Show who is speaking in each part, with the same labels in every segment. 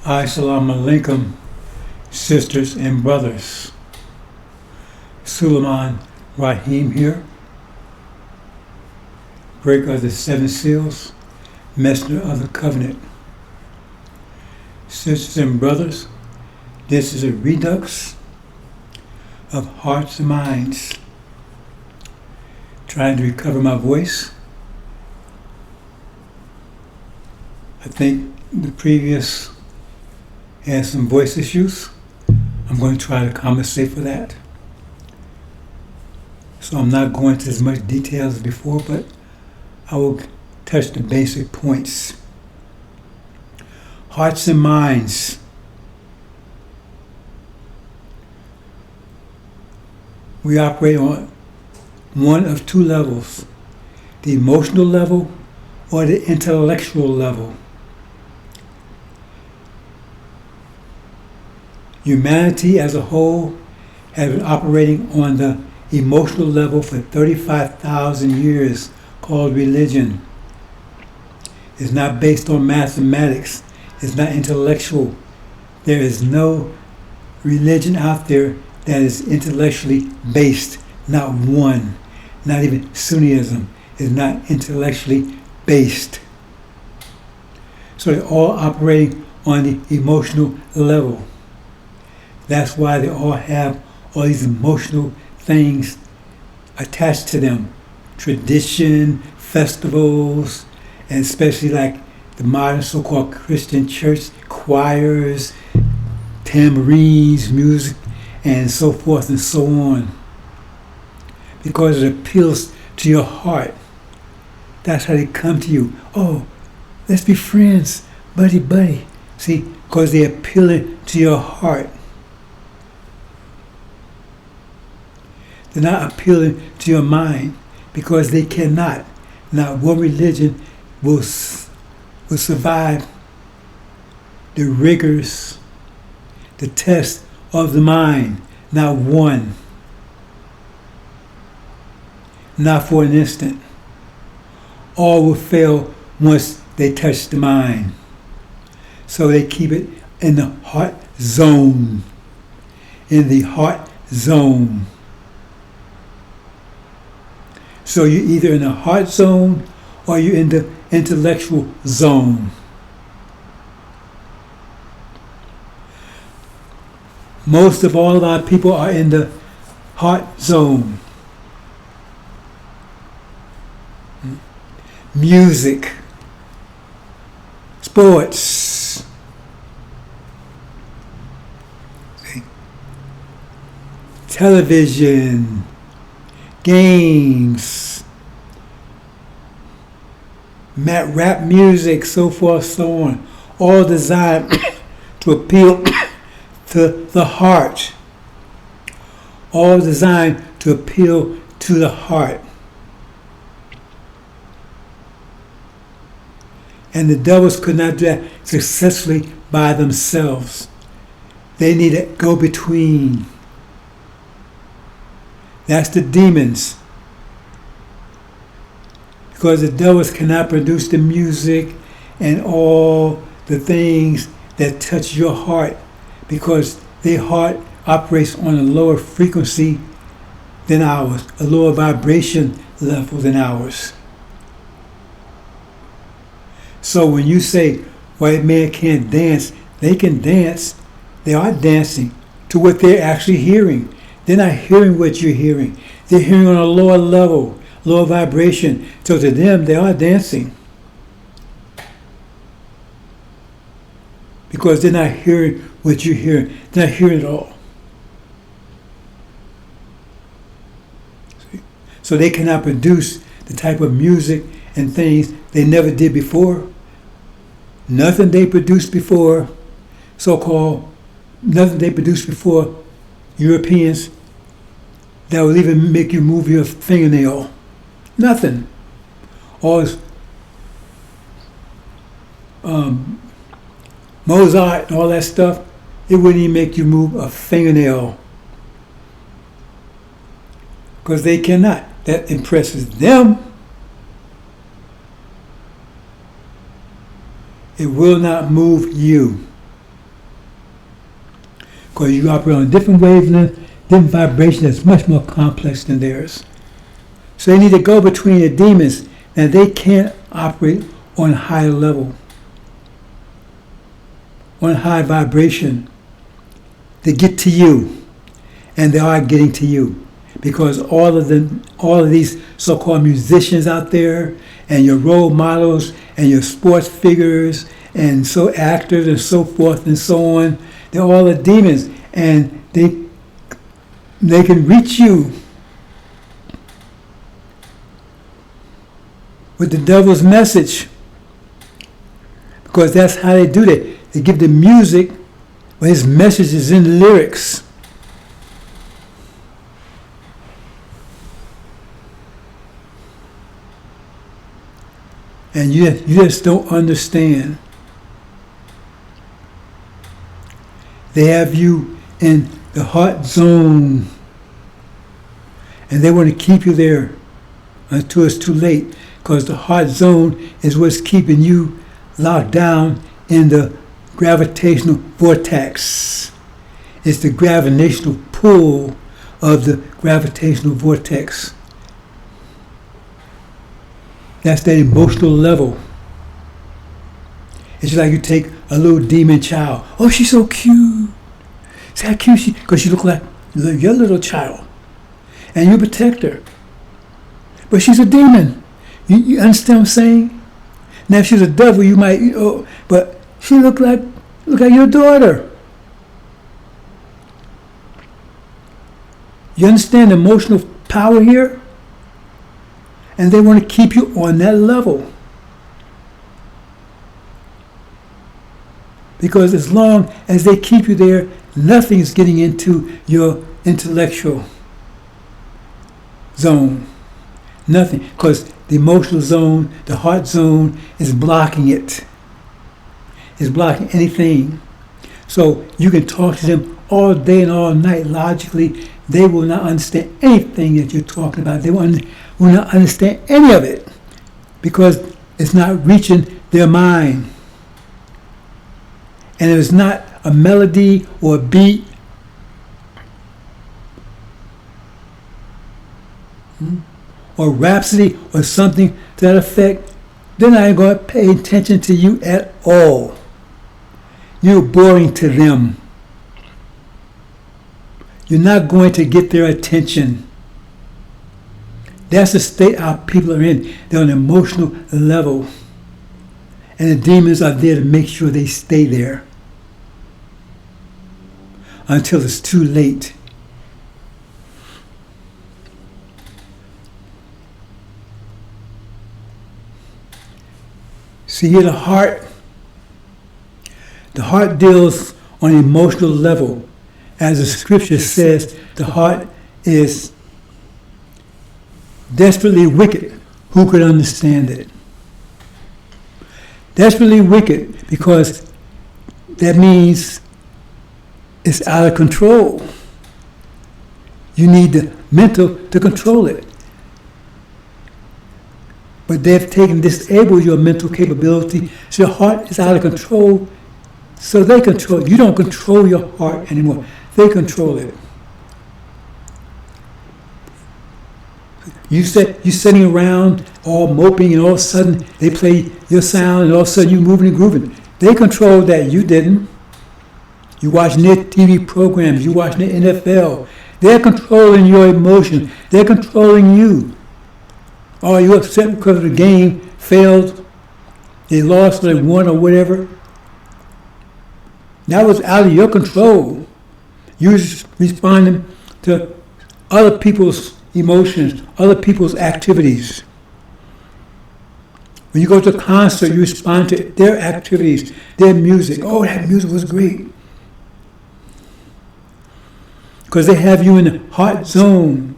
Speaker 1: Assalamu alaikum, sisters and brothers. Suleiman Rahim here, breaker of the seven seals, messenger of the covenant. Sisters and brothers, this is a redux of hearts and minds. Trying to recover my voice. I think the previous had some voice issues. I'm going to try to compensate for that. So I'm not going into as much detail as before, but I will touch the basic points. Hearts and minds. We operate on one of two levels, the emotional level or the intellectual level. Humanity as a whole has been operating on the emotional level for 35,000 years, called religion. It's not based on mathematics. It's not intellectual. There is no religion out there that is intellectually based. Not one. Not even Sunniism is not intellectually based. So they're all operating on the emotional level. That's why they all have all these emotional things attached to them. Tradition, festivals, and especially like the modern so-called Christian church, choirs, tambourines, music, and so forth and so on. Because it appeals to your heart. That's how they come to you. Oh, let's be friends, buddy, buddy. See, because they're appealing to your heart. They're not appealing to your mind because they cannot. Not one religion will survive the rigors, the test of the mind. Not one. Not for an instant. All will fail once they touch the mind. So they keep it in the heart zone. In the heart zone. So you're either in the heart zone or you're in the intellectual zone. Most of all of our people are in the heart zone. Music, sports, television, games, rap music, so forth, so on, all designed to appeal to the heart, all designed to appeal to the heart. And the devils could not do that successfully by themselves. They need a go-between. That's the demons. Because the devils cannot produce the music and all the things that touch your heart, because their heart operates on a lower frequency than ours, a lower vibration level than ours. So when you say white man can't dance, they can dance. They are dancing to what they're actually hearing. They're not hearing what you're hearing. They're hearing on a lower level, lower vibration. So to them, they are dancing. Because they're not hearing what you're hearing. They're not hearing it all. So they cannot produce the type of music and things they never did before. Nothing they produced before, so-called, nothing they produced before Europeans that will even make you move your fingernail. Nothing. All this Mozart and all that stuff, it wouldn't even make you move a fingernail. Because they cannot. That impresses them. It will not move you. because you operate on a different wavelength, different vibration that's much more complex than theirs. So they need to go between the demons, and they can't operate on a higher level, on high vibration. They get to you, and they are getting to you, because all of these so-called musicians out there, and your role models, and your sports figures, and so actors, and so forth and so on, they're all the demons, and they can reach you with the devil's message, because that's how they do that. They give the music, but his message is in the lyrics. And you just don't understand. They have you in the heart zone, and they want to keep you there until it's too late, because the heart zone is what's keeping you locked down in the gravitational vortex. It's the gravitational pull of the gravitational vortex. That's that emotional level. It's like you take a little demon child. Oh, she's so cute. See how cute she, because she looks like your little child. And you protect her. But she's a demon. You understand what I'm saying? Now, if she's a devil, you might, but she look like your daughter. You understand the emotional power here? And they want to keep you on that level. Because as long as they keep you there, nothing is getting into your intellectual zone. Nothing. Because the emotional zone, the heart zone, is blocking it. It's blocking anything. So you can talk to them all day and all night logically. They will not understand anything that you're talking about. They will not understand any of it, because it's not reaching their mind. And it is not a melody or a beat or rhapsody or something to that effect. They're not going to pay attention to you at all. You're boring to them. You're not going to get their attention. That's the state our people are in. They're on an emotional level. And the demons are there to make sure they stay there until it's too late. See here, the heart deals on an emotional level. As the scripture says, the heart is desperately wicked. Who could understand it? Desperately wicked, because that means it's out of control. You need the mental to control it. But they've disabled your mental capability, so your heart is out of control, so they control it. You don't control your heart anymore. They control it. You're sitting around all moping, and all of a sudden they play your sound, and all of a sudden you're moving and grooving. They controlled that. You didn't. You watching their TV programs. You watching the NFL. They're controlling your emotions. They're controlling you. Oh, you're upset because the game failed. They lost, or they won, or whatever. That was out of your control. You were just responding to other people's emotions, other people's activities. When you go to a concert, you respond to their activities, their music. Oh, that music was great. Because they have you in the heart zone.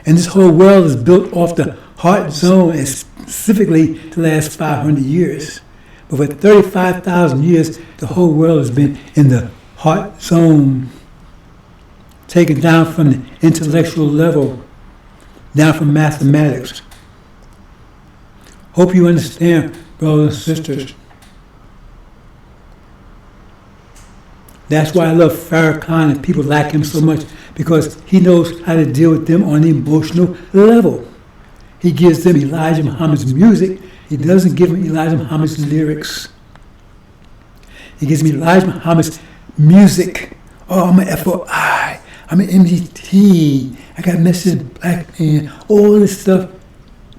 Speaker 1: And this whole world is built off the heart zone, and specifically the last 500 years. But for 35,000 years, the whole world has been in the heart zone, taken down from the intellectual level, down from mathematics. Hope you understand, brothers and sisters. That's why I love Farrakhan and people like him so much, because he knows how to deal with them on the emotional level. He gives them Elijah Muhammad's music. He doesn't give them Elijah Muhammad's lyrics. He gives me Elijah Muhammad's music. Oh, I'm an FOI. I'm an MGT. I got messages black man. All this stuff.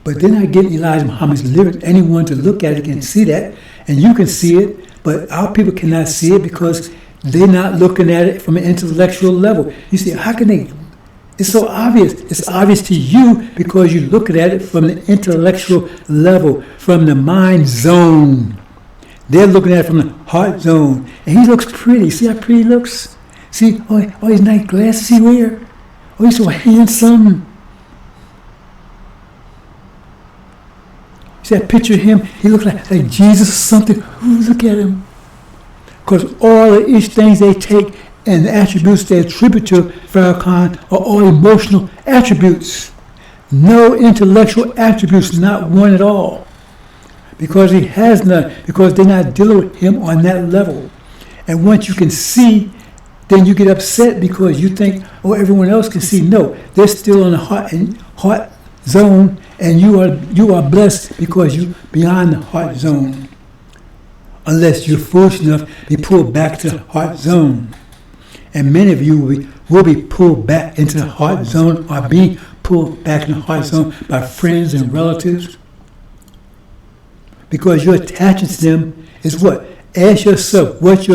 Speaker 1: But then I get Elijah Muhammad's lyrics. Anyone to look at it can see that. And you can see it. But our people cannot see it because they're not looking at it from an intellectual level. You see, how can they? It's so obvious. It's obvious to you because you're looking at it from the intellectual level, from the mind zone. They're looking at it from the heart zone. And he looks pretty. See how pretty he looks? See, all his nice glasses he wear? Oh, he's so handsome. See that picture of him? He looks like Jesus or something. Ooh, look at him. Because all of each things they take and the attributes they attribute to Farrakhan are all emotional attributes. No intellectual attributes, not one at all. Because he has none, because they're not dealing with him on that level. And once you can see, then you get upset because you think, oh, everyone else can see. No, they're still on the heart zone, and you are blessed because you're beyond the heart zone. Unless you're foolish enough to be pulled back to the heart zone. And many of you will be pulled back into the heart zone or being pulled back in the heart zone by friends and relatives. Because your attachment to them is what? Ask yourself what if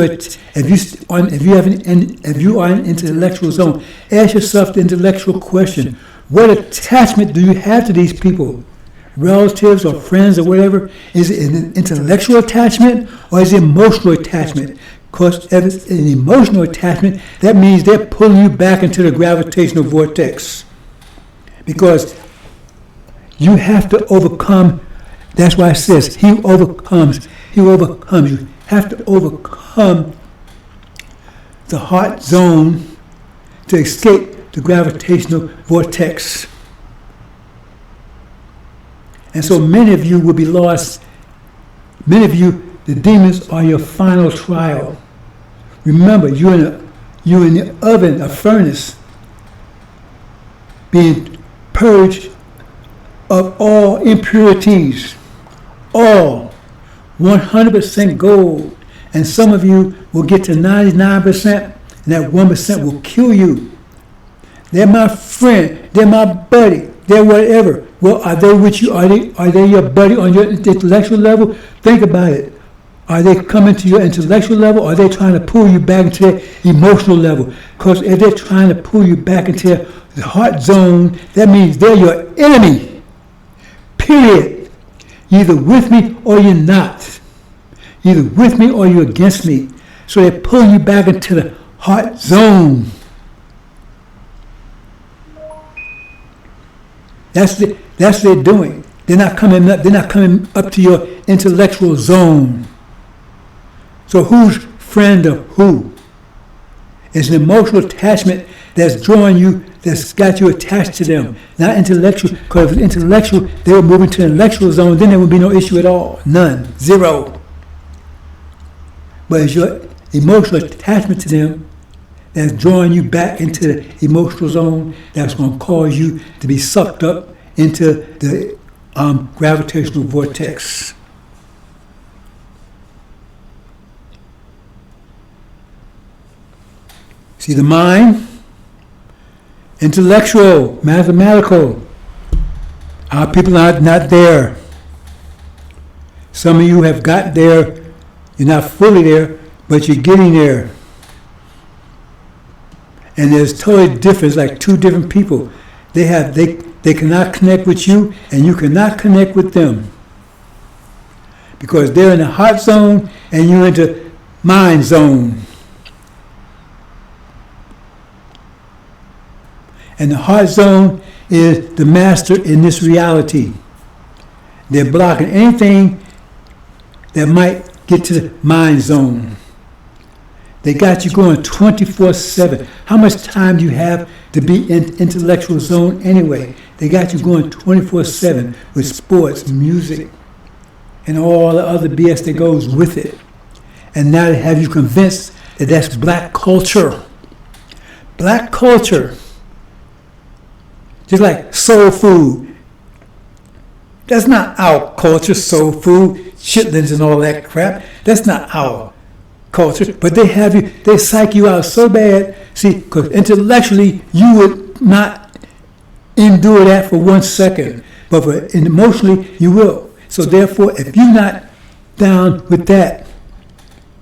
Speaker 1: you are in an intellectual zone, ask yourself the intellectual question. What attachment do you have to these people? Relatives or friends or whatever? Is it an intellectual attachment or is it emotional attachment? Because if it's an emotional attachment, that means they're pulling you back into the gravitational vortex. Because you have to overcome. That's why it says, he overcomes. You have to overcome the heart zone to escape the gravitational vortex. And so many of you will be lost. Many of you, the demons are your final trial. Remember, you're in the oven, a furnace, being purged of all impurities. All 100% gold, and some of you will get to 99%, and that 1% will kill you. They're my friend, they're my buddy, they're whatever. Well, are they with you? Are they your buddy on your intellectual level? Think about it. Are they coming to your intellectual level, or are they trying to pull you back into their emotional level? Because if they're trying to pull you back into the heart zone, that means they're your enemy. Period. You're either with me or you're not. You're either with me or you're against me. So they're pulling you back into the heart zone. That's what they're doing. They're not coming up to your intellectual zone. So who's friend of who? It's an emotional attachment that's drawing you, that's got you attached to them. Not intellectual, because if it's intellectual, they would move into the intellectual zone, then there would be no issue at all. None. Zero. But it's your emotional attachment to them that's drawing you back into the emotional zone that's going to cause you to be sucked up into the gravitational vortex. See, the mind, intellectual, mathematical. Our people are not there. Some of you have got there. You're not fully there, but you're getting there. And there's totally different, like two different people. They cannot connect with you, and you cannot connect with them. Because they're in the heart zone, and you're into mind zone. And the heart zone is the master in this reality. They're blocking anything that might get to the mind zone. They got you going 24/7. How much time do you have to be in intellectual zone anyway? They got you going 24/7 with sports, music, and all the other BS that goes with it. And now they have you convinced that that's black culture. Black culture. Just like soul food. That's not our culture, soul food, chitlins and all that crap. That's not our culture. But they have you, they psych you out so bad. See, because intellectually you would not endure that for 1 second. But emotionally you will. So therefore, if you're not down with that,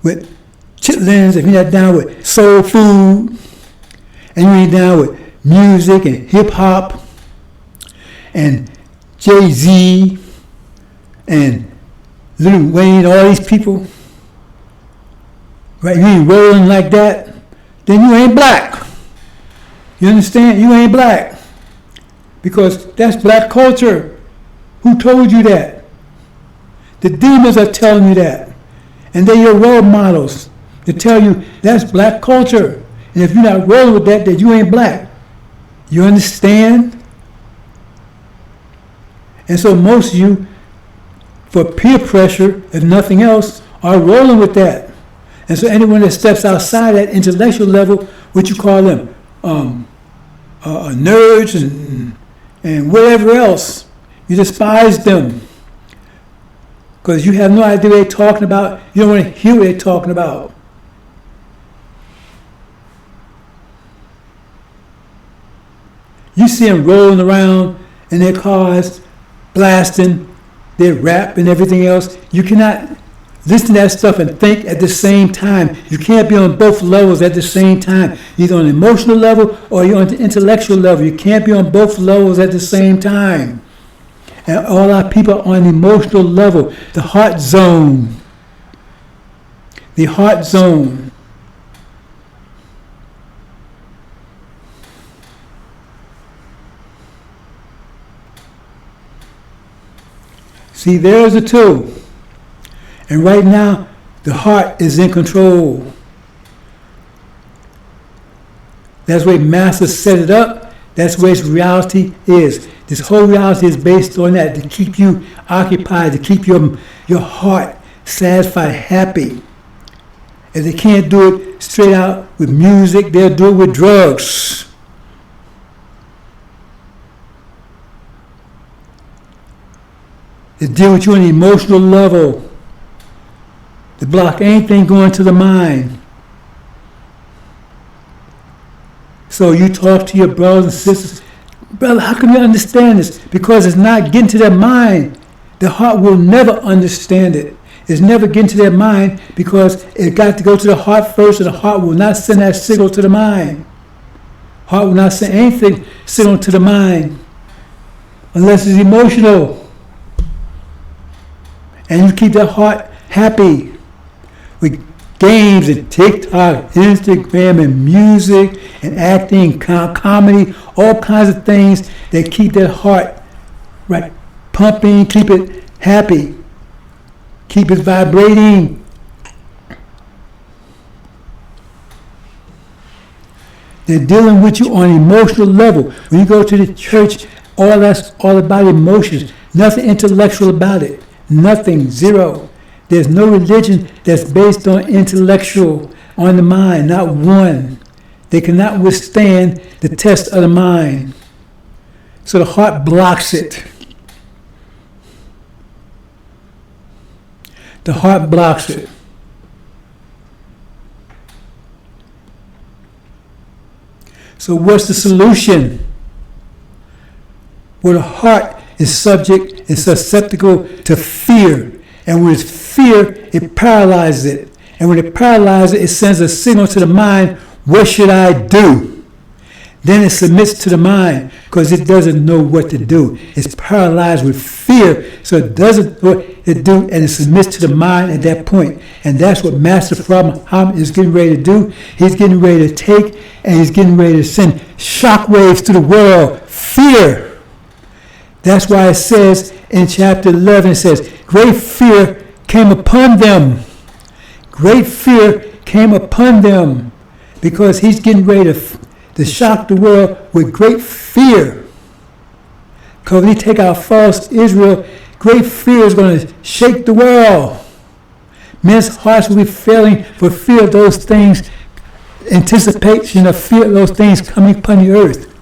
Speaker 1: with chitlins, if you're not down with soul food, and you ain't down with music and hip hop and Jay-Z and Lil Wayne, all these people, right? You ain't rolling like that, then you ain't black. You understand? You ain't black. Because that's black culture. Who told you that? The demons are telling you that. And they're your role models to tell you that's black culture. And if you're not rolling with that, then you ain't black. You understand? And so most of you, for peer pressure, if nothing else, are rolling with that. And so anyone that steps outside that intellectual level, what you call them, nerds and whatever else, you despise them. Because you have no idea what they're talking about. You don't want to hear what they're talking about. You see them rolling around in their cars, blasting their rap and everything else. You cannot listen to that stuff and think at the same time. You can't be on both levels at the same time. Either on the emotional level or you're on the intellectual level. You can't be on both levels at the same time. And all our people are on the emotional level, the heart zone. The heart zone. See, there's the two. And right now, the heart is in control. That's where Master set it up. That's where its reality is. This whole reality is based on that, to keep you occupied, to keep your heart satisfied, happy. If they can't do it straight out with music, they'll do it with drugs. They deal with you on the emotional level. They block anything going to the mind. So you talk to your brothers and sisters, brother, how can you understand this? Because it's not getting to their mind. The heart will never understand it. It's never getting to their mind because it got to go to the heart first, and the heart will not send that signal to the mind. Heart will not send anything signal to the mind unless it's emotional. And you keep that heart happy with games and TikTok, Instagram, and music and acting, comedy, all kinds of things that keep that heart right pumping, keep it happy, keep it vibrating. They're dealing with you on an emotional level. When you go to the church, that's all about emotions. Nothing intellectual about it. Nothing, zero. There's no religion that's based on intellectual, on the mind, not one. They cannot withstand the test of the mind. So the heart blocks it. The heart blocks it. So what's the solution? Well, the heart is susceptible to fear. And with fear, it paralyzes it. And when it paralyzes it, it sends a signal to the mind, what should I do? Then it submits to the mind because it doesn't know what to do. It's paralyzed with fear, so it doesn't know what to do, and it submits to the mind at that point. And that's what Master Muhammad is getting ready to do. He's getting ready to take, and he's getting ready to send shockwaves to the world. Fear. That's why it says in chapter 11, it says, great fear came upon them. Great fear came upon them because he's getting ready to shock the world with great fear. Because when he take out false Israel, great fear is going to shake the world. Men's hearts will be failing for fear of those things, anticipation of fear of those things coming upon the earth.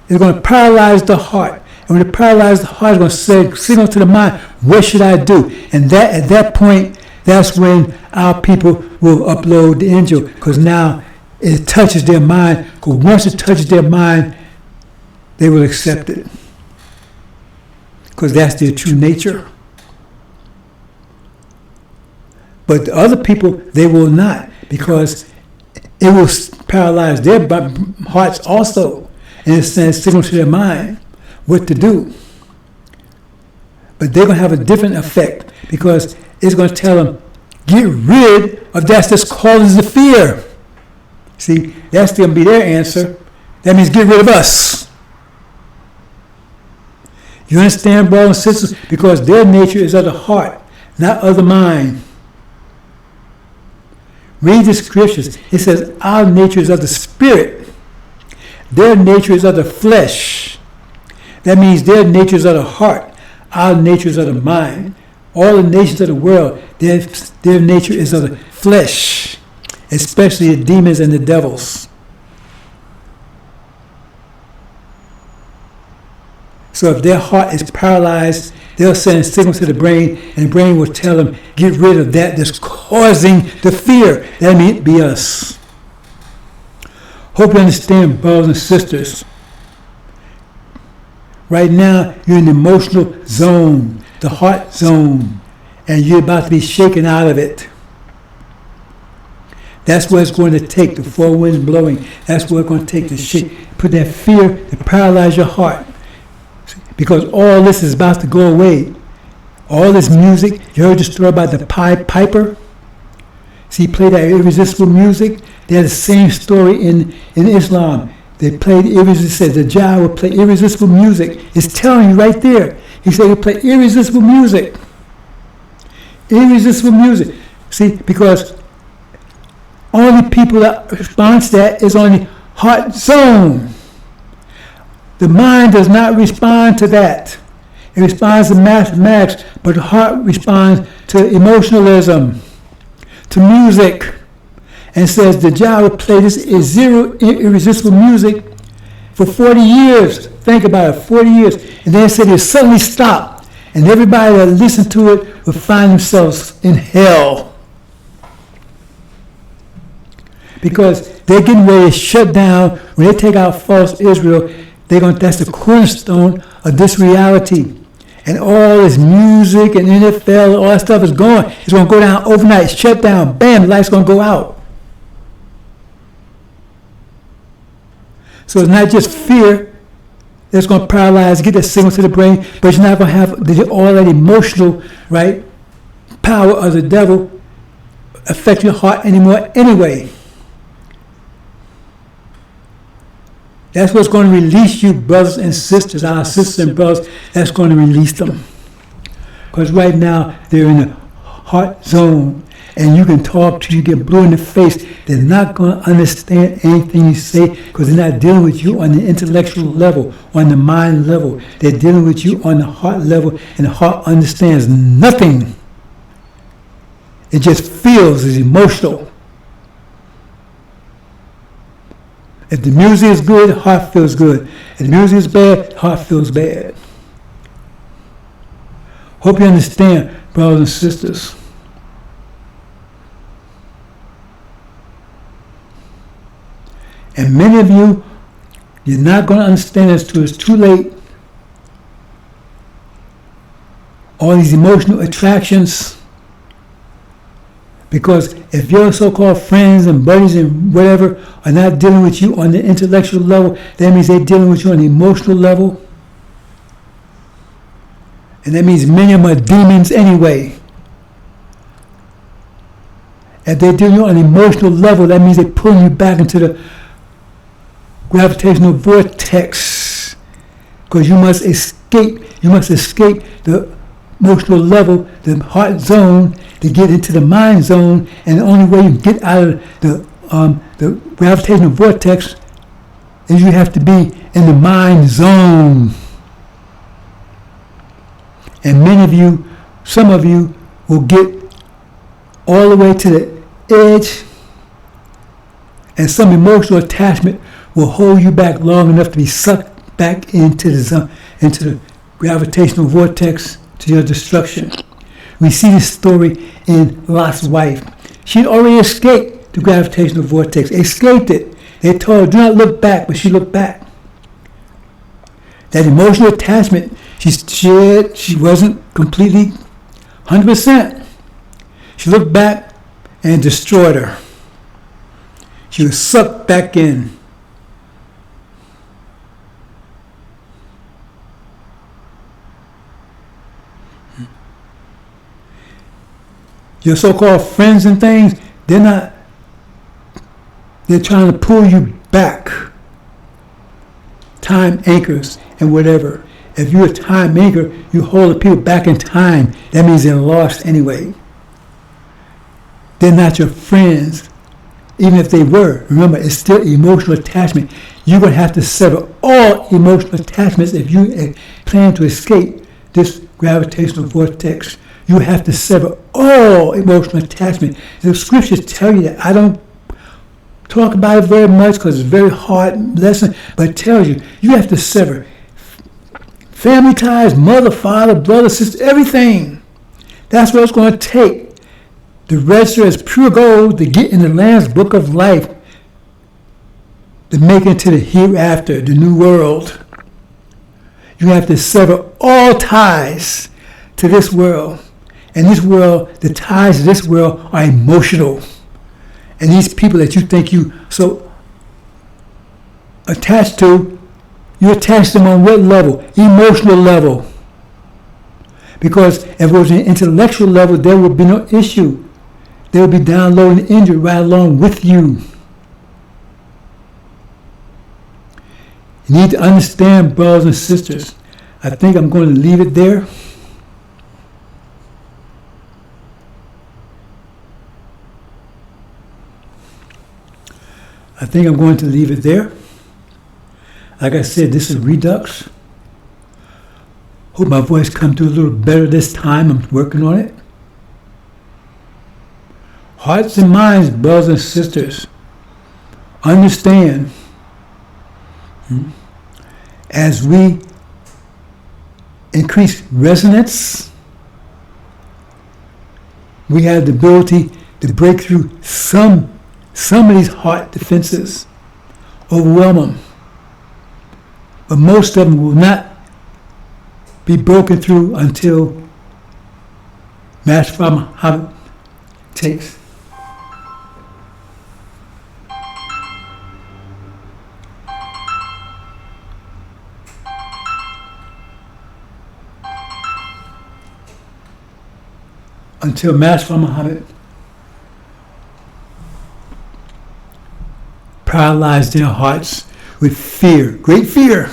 Speaker 1: It's going to paralyze the heart. And when it paralyzes the heart, it's going to signal to the mind, what should I do? And that at that point, that's when our people will upload the angel, because now it touches their mind. Because once it touches their mind, they will accept it, because that's their true nature. But the other people, they will not, because it will paralyze their hearts also, and it sends signal to their mind what to do. But they're going to have a different effect, because it's going to tell them, get rid of that that's causes the fear. See, that's going to be their answer. That means get rid of us. You understand, brothers and sisters? Because their nature is of the heart, not of the mind. Read the scriptures. It says our nature is of the spirit. Their nature is of the flesh. That means their nature is of the heart. Our nature is of the mind. All the nations of the world, their nature is of the flesh, especially the demons and the devils. So if their heart is paralyzed, they'll send signals to the brain, and the brain will tell them, get rid of that that's causing the fear. That means be us. Hope you understand, brothers and sisters. Right now, you're in the emotional zone, the heart zone, and you're about to be shaken out of it. That's what it's going to take, the four winds blowing. That's what it's going to take to shake, put that fear to paralyze your heart. Because all this is about to go away. All this music, you heard the story about the Pied Piper? See, he played that irresistible music. They had the same story in Islam. They played irresistible, the Jah would play irresistible music. It's telling you right there. He said he play irresistible music. Irresistible music. See, because only people that respond to that is on the heart zone. The mind does not respond to that. It responds to mathematics, but the heart responds to emotionalism, to music, and says the Jah would play this irresistible music for 40 years. Think about it, 40 years. And then it said it suddenly stopped, and everybody that listened to it would find themselves in hell. Because they're getting ready to shut down. When they take out false Israel, that's the cornerstone of this reality. And all this music and NFL, all that stuff is gone. It's going to go down overnight, shut down, bam, the light's going to go out. So it's not just fear that's going to paralyze, get that signal to the brain, but you're not going to have all that emotional, right, power of the devil affect your heart anymore anyway. That's what's going to release you, brothers and sisters, our sisters and brothers. That's going to release them. Because right now, they're in the heart zone. And you can talk to you, get blue in the face. They're not going to understand anything you say, because they're not dealing with you on the intellectual level, on the mind level. They're dealing with you on the heart level, and the heart understands nothing. It just feels, it's emotional. If the music is good, the heart feels good. If the music is bad, the heart feels bad. Hope you understand, brothers and sisters. And many of you, you're not going to understand this until it's too late. All these emotional attractions. Because if your so-called friends and buddies and whatever are not dealing with you on the intellectual level, that means they're dealing with you on the emotional level. And that means many of them are demons anyway. If they're dealing with you on the emotional level, that means they're pulling you back into the gravitational vortex. Because you must escape the emotional level, the heart zone, to get into the mind zone, and the only way you get out of the gravitational vortex is you have to be in the mind zone. And some of you will get all the way to the edge, and some emotional attachment will hold you back long enough to be sucked back into the gravitational vortex to your destruction. We see this story in Lot's wife. She'd already escaped the gravitational vortex, escaped it. They told her, do not look back, but she looked back. That emotional attachment, she wasn't completely 100%. She looked back and destroyed her. She was sucked back in. Your so-called friends and things, they're trying to pull you back. Time anchors and whatever. If you're a time anchor, you hold the people back in time. That means they're lost anyway. They're not your friends. Even if they were, remember, it's still emotional attachment. You're going to have to sever all emotional attachments if you plan to escape this gravitational vortex. You have to sever all emotional attachment. The scriptures tell you that. I don't talk about it very much because it's a very hard lesson, but it tells you have to sever family ties, mother, father, brother, sister, everything. That's what it's going to take to register as pure gold to get in the Lamb's book of life, to make it to the hereafter, the new world. You have to sever all ties to this world. And this world, the ties to this world are emotional. And these people that you think you so attached to, you attach them on what level? Emotional level. Because if it was an intellectual level, there would be no issue. They would be downloading the injury right along with you. You need to understand, brothers and sisters. I think I'm going to leave it there. I think I'm going to leave it there. Like I said, this is Redux. Hope my voice comes through a little better this time. I'm working on it. Hearts and minds, brothers and sisters, understand as we increase resonance, we have the ability to break through some of these heart defenses, overwhelm them. But most of them will not be broken through until Master Muhammad takes. Until Master Muhammad paralyzed their hearts with fear, great fear.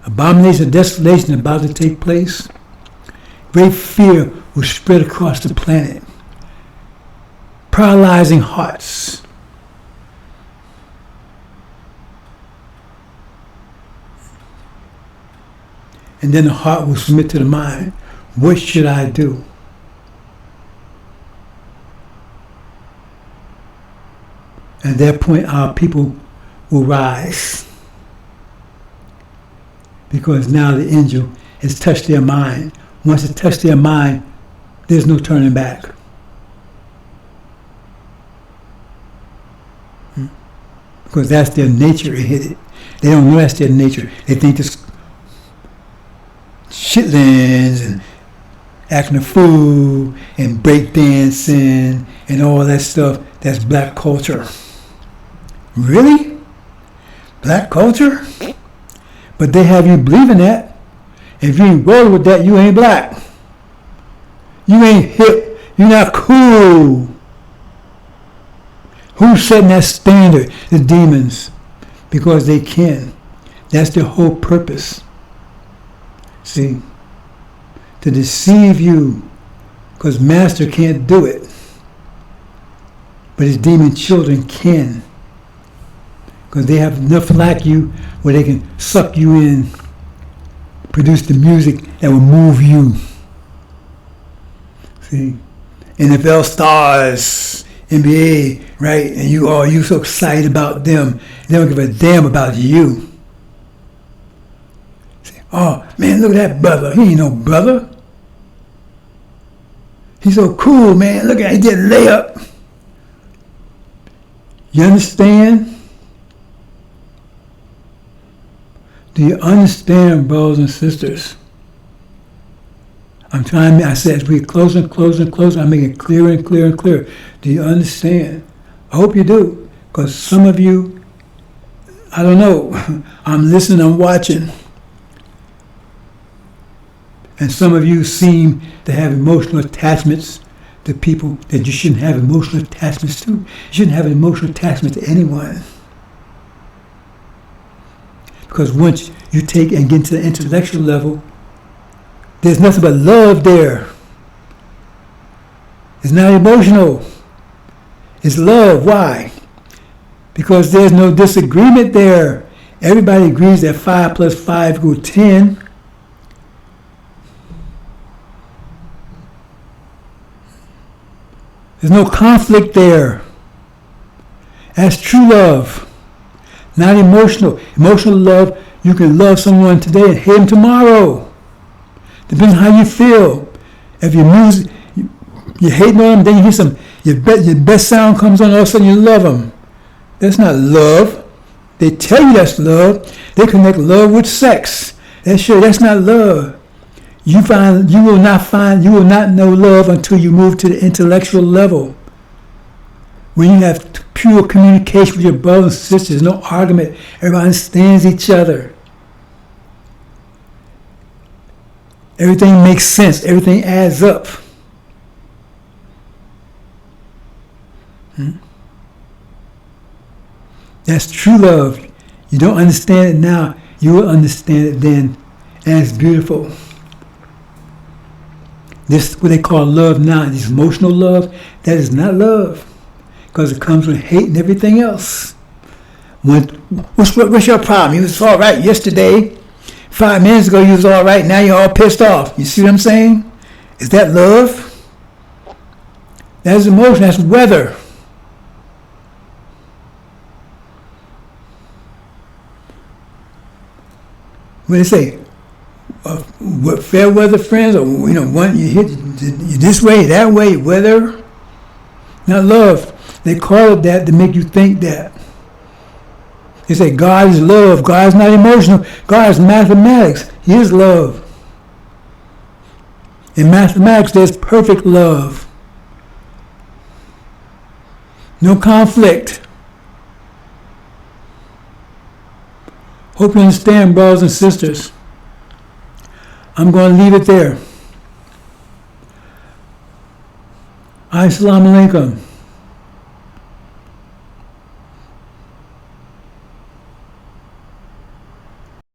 Speaker 1: Abomination of desolation about to take place. Great fear will spread across the planet, paralyzing hearts. And then the heart will submit to the mind. What should I do? At that point, our people will rise. Because now the angel has touched their mind. Once it touched their mind, there's no turning back. Because that's their nature. They don't know that's their nature. They think this shitlins and acting a fool and breakdancing and all that stuff, that's black culture. Really? Black culture? But they have you believing that. If you ain't rolling with that, you ain't black. You ain't hip. You're not cool. Who's setting that standard? The demons. Because they can. That's their whole purpose. See? To deceive you. Because Master can't do it. But his demon children can. Because they have enough like you where they can suck you in, produce the music that will move you. See? NFL stars, NBA, right? And you so excited about them. They don't give a damn about you. Say, oh man, look at that brother. He ain't no brother. He's so cool, man. Look at, he did a layup. You understand? Do you understand, brothers and sisters? I said, as we close, I make it clearer and clearer and clearer. Do you understand? I hope you do. Because some of you, I don't know, I'm listening, I'm watching. And some of you seem to have emotional attachments to people that you shouldn't have emotional attachments to. You shouldn't have an emotional attachment to anyone. Because once you take and get to the intellectual level, there's nothing but love there. It's not emotional. It's love. Why? Because there's no disagreement there. Everybody agrees that 5 plus 5 equals 10. There's no conflict there. That's true love. Not emotional. Emotional love, you can love someone today and hate them tomorrow. Depends on how you feel. If you're hating on them, then you hear your best sound comes on, all of a sudden you love them. That's not love. They tell you that's love. They connect love with sex. That's not love. You will not know love until you move to the intellectual level. When you have pure communication with your brothers and sisters, no argument, everybody understands each other. Everything makes sense. Everything adds up. That's true love. You don't understand it now. You will understand it then. And it's beautiful. This is what they call love now. This emotional love, that is not love. Because it comes with hate and everything else. What's your problem? You was all right yesterday. 5 minutes ago you was all right. Now you're all pissed off. You see what I'm saying? Is that love? That's emotion. That's weather. When they say, what fair weather friends, or one you hit you this way, that way, weather, not love. They call it that to make you think that. They say God is love. God is not emotional. God is mathematics. He is love. In mathematics, there's perfect love. No conflict. Hope you understand, brothers and sisters. I'm going to leave it there. Assalamu alaikum.